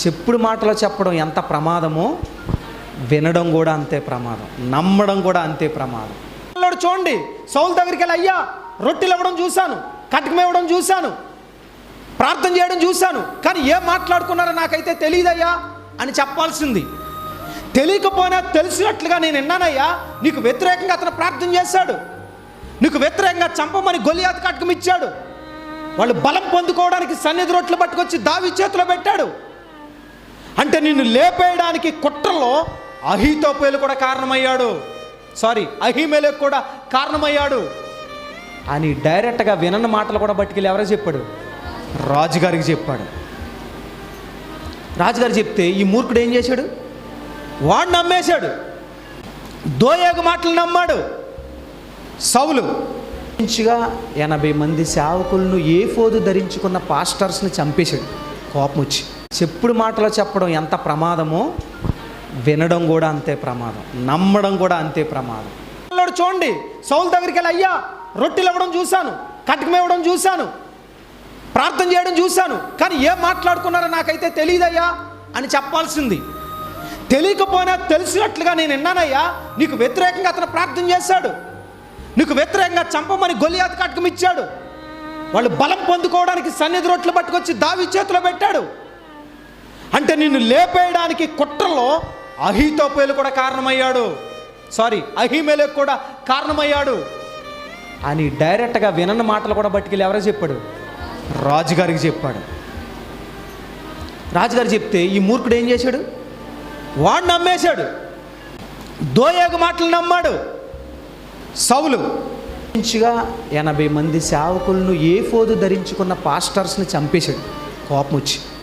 చెప్పుడు మాటలు చెప్పడం ఎంత ప్రమాదమో వినడం కూడా అంతే ప్రమాదం, నమ్మడం కూడా అంతే ప్రమాదం. చూడండి, సౌలు దగ్గరికి వెళ్ళి అయ్యా రొట్టెలు ఇవ్వడం చూశాను, కట్కం ఇవ్వడం చూశాను, ప్రార్థన చేయడం చూశాను, కానీ ఏం మాట్లాడుకున్నారో నాకైతే తెలియదయ్యా అని చెప్పాల్సింది. తెలియకపోయినా తెలిసినట్లుగా నేను విన్నానయ్యా, నీకు వ్యతిరేకంగా అతను ప్రార్థన చేశాడు, నీకు వ్యతిరేకంగా చంపమని గొలియాతు కట్కం ఇచ్చాడు, వాళ్ళు బలం పొందుకోవడానికి సన్నిధి రొట్టెలు పట్టుకొచ్చి దావీదు చేతిలో పెట్టాడు అంటే నిన్ను లేపేయడానికి కుట్రలో అహీతోపెలు కూడా కారణమయ్యాడు, అహీమెలెకు కూడా కారణమయ్యాడు అని డైరెక్ట్గా వినని మాటలు కూడా పట్టుకెళ్ళి ఎవరో చెప్పాడు? రాజుగారికి చెప్పాడు. రాజుగారు చెప్తే ఈ మూర్ఖుడు ఏం చేశాడు? వాడు నమ్మేశాడు, దోయేగు మాటలు నమ్మాడు. సౌలు మంచిగా 80 మంది సేవకులను ఏఫోదు ధరించుకున్న పాస్టర్స్ని చంపేశాడు కోపం వచ్చి. చెప్పుడు మాటలు చెప్పడం ఎంత ప్రమాదమో వినడం కూడా అంతే ప్రమాదం, నమ్మడం కూడా అంతే ప్రమాదం. చూడండి, సౌలు దగ్గరికి వెళ్ళి అయ్యా రొట్టెలు ఇవ్వడం చూశాను, కట్కం ఇవ్వడం చూశాను, ప్రార్థన చేయడం చూశాను, కానీ ఏం మాట్లాడుకున్నారో నాకైతే తెలియదయ్యా అని చెప్పాల్సింది. తెలియకపోయినా తెలిసినట్లుగా నేను విన్నానయ్యా, నీకు వ్యతిరేకంగా అతను ప్రార్థన చేశాడు, నీకు వ్యతిరేకంగా చంపమని గొలియాతు కట్కం ఇచ్చాడు, వాళ్ళు బలం పొందుకోవడానికి సన్నిధి రొట్టెలు పట్టుకొచ్చి దావీదు చేతిలో పెట్టాడు అంటే నిన్ను లేపేయడానికి కుట్రలో అహీతోపెలు కూడా కారణమయ్యాడు, అహీమెలెకు కూడా కారణమయ్యాడు అని డైరెక్ట్గా వినని మాటలు కూడా పట్టుకెళ్ళి ఎవరో చెప్పాడు? రాజుగారికి చెప్పాడు. రాజుగారు చెప్తే ఈ మూర్ఖుడు ఏం చేశాడు? వాడు నమ్మేశాడు, దోయేగు మాటలు నమ్మాడు. సౌలు మంచిగా 80 మంది సేవకులను ఏఫోదు ధరించుకున్న పాస్టర్స్ని చంపేశాడు కోపం వచ్చి.